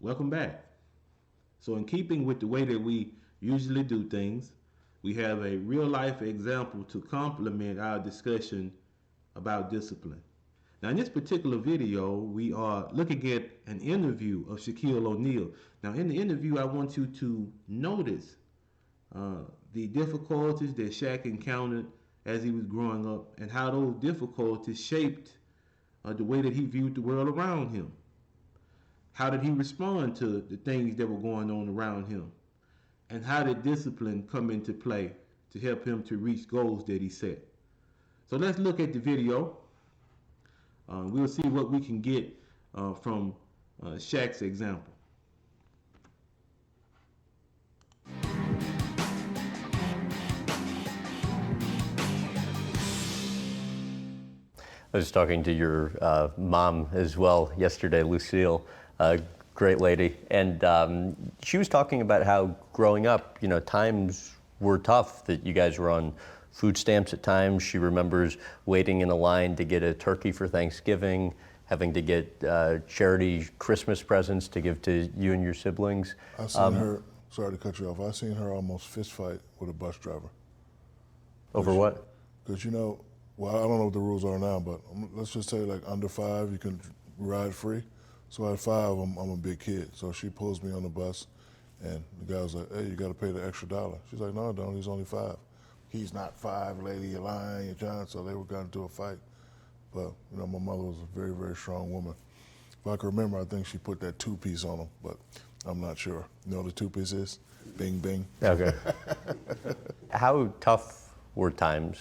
Welcome back. So, in keeping with the way that we usually do things, we have a real life example to complement our discussion about discipline. Now, in this particular video, we are looking at an interview of Shaquille O'Neal. Now, in the interview, I want you to notice the difficulties that Shaq encountered as he was growing up and how those difficulties shaped the way that he viewed the world around him. How did he respond to the things that were going on around him? And how did discipline come into play to help him to reach goals that he set? So let's look at the video. We'll see what we can get from Shaq's example. I was talking to your mom as well yesterday, Lucille, great lady, and she was talking about how growing up, times were tough, that you guys were on food stamps at times. She remembers waiting in a line to get a turkey for Thanksgiving, having to get charity Christmas presents to give to you and your siblings. I seen her, sorry to cut you off, I seen her almost fist fight with a bus driver. Over what? Because well, I don't know what the rules are now, but let's just say like under 5, you can ride free. So at 5, I'm a big kid. So she pulls me on the bus, and the guy was like, "Hey, you got to pay the extra $1." She's like, "No, I don't. He's only 5." "He's not 5, lady. You're lying. You're trying." So they were going into a fight. But my mother was a very, very strong woman. If I can remember, I think she put that 2-piece on him, but I'm not sure. You know what the 2-piece is? Bing, bing. Okay. How tough were times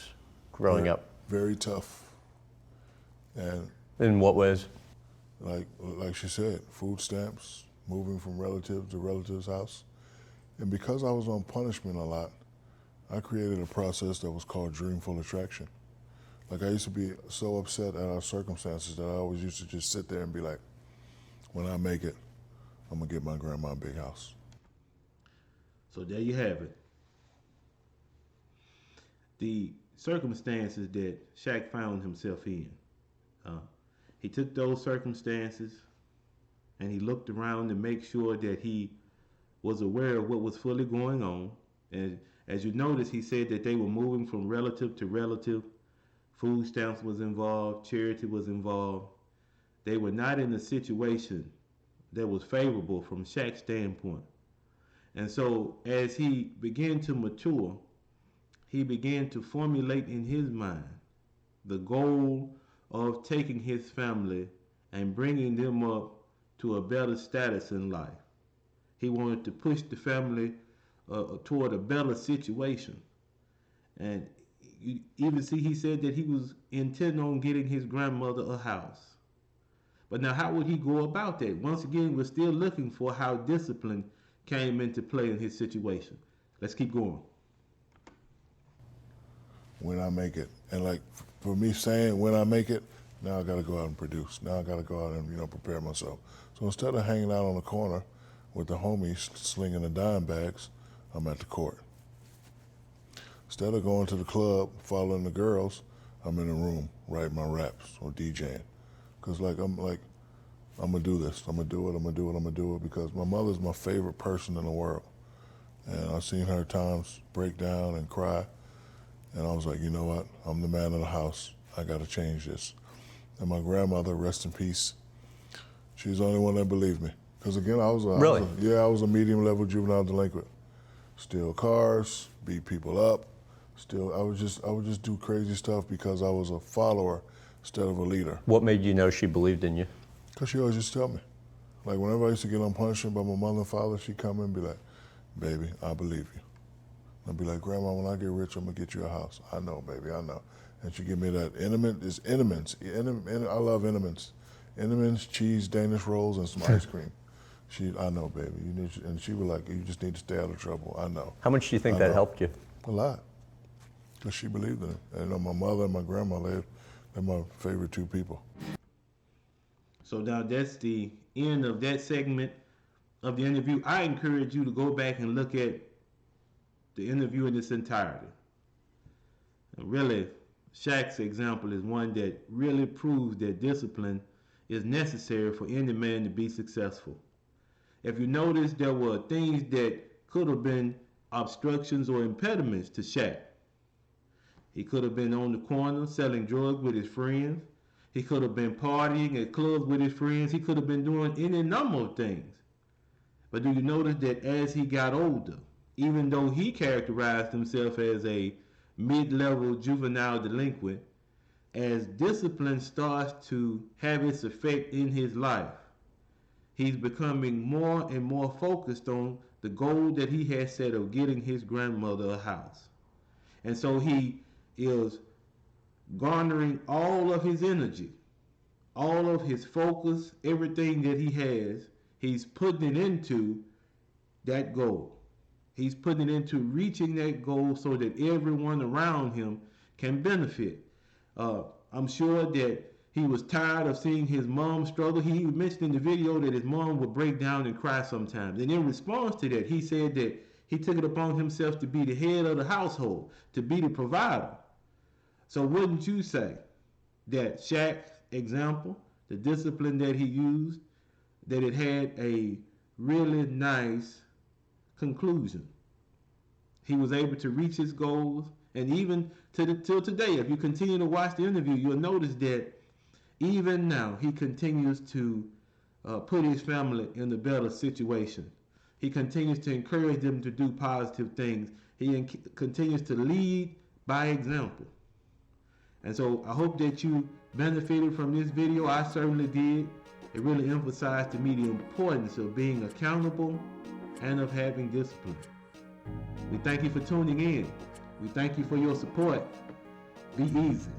growing up? Very tough. And in what ways? Like she said, food stamps, moving from relative to relative's house. And because I was on punishment a lot, I created a process that was called Dreamful attraction. Like I used to be so upset at our circumstances that I always used to just sit there and be like, when I make it, I'm gonna get my grandma a big house. So there you have it. The circumstances that Shaq found himself in. He took those circumstances and he looked around to make sure that he was aware of what was fully going on. And as you notice, he said that they were moving from relative to relative. Food stamps was involved, charity was involved. They were not in a situation that was favorable from Shaq's standpoint. And so as he began to mature, he began to formulate in his mind the goal of taking his family and bringing them up to a better status in life. He wanted to push the family toward a better situation. And you even see he said that he was intent on getting his grandmother a house. But now how would he go about that? Once again, we're still looking for how discipline came into play in his situation. Let's keep going. When I make it. And like for me saying when I make it, now I gotta go out and produce. Now I gotta go out and prepare myself. So instead of hanging out on the corner with the homies slinging the dime bags, I'm at the court. Instead of going to the club, following the girls, I'm in the room writing my raps or DJing. Cause I'm gonna do this. I'm gonna do it because my mother's my favorite person in the world. And I've seen her at times break down and cry. And I was like, you know what? I'm the man of the house. I got to change this. And my grandmother, rest in peace, she's the only one that believed me. Because again, I was a medium-level juvenile delinquent. Steal cars, beat people up. I would just do crazy stuff because I was a follower instead of a leader. What made you know she believed in you? Because she always just tell me. Like whenever I used to get on punishment by my mother and father, she'd come in and be like, "Baby, I believe you." I'd be like, "Grandma, when I get rich, I'm gonna get you a house." "I know, baby, I know." And she give me that Innemans. I love Innemans, cheese, Danish rolls, and some ice cream. "I know, baby. And she was like, "You just need to stay out of trouble." "I know." How much do you think that helped you? A lot, because she believed in it. And my mother and my grandma, they're my favorite 2 people. So now that's the end of that segment of the interview. I encourage you to go back and look at the interview in its entirety. And really, Shaq's example is one that really proves that discipline is necessary for any man to be successful. if you notice, there were things that could have been obstructions or impediments to Shaq. He could have been on the corner selling drugs with his friends. He could have been partying at clubs with his friends. He could have been doing any number of things. But do you notice that as he got older, even though he characterized himself as a mid-level juvenile delinquent, as discipline starts to have its effect in his life, he's becoming more and more focused on the goal that he has set of getting his grandmother a house. And so he is garnering all of his energy, all of his focus, everything that he has, he's putting it into that goal. He's putting it into reaching that goal so that everyone around him can benefit. I'm sure that he was tired of seeing his mom struggle. He mentioned in the video that his mom would break down and cry sometimes. And in response to that, he said that he took it upon himself to be the head of the household, to be the provider. So wouldn't you say that Shaq's example, the discipline that he used, that it had a really nice conclusion? He was able to reach his goals, and even till today, if you continue to watch the interview, you'll notice that even now he continues to put his family in a better situation. He continues to encourage them to do positive things. He continues to lead by example. And so I hope that you benefited from this video. I certainly did. It really emphasized to me the importance of being accountable and of having discipline. We thank you for tuning in. We thank you for your support. Be easy.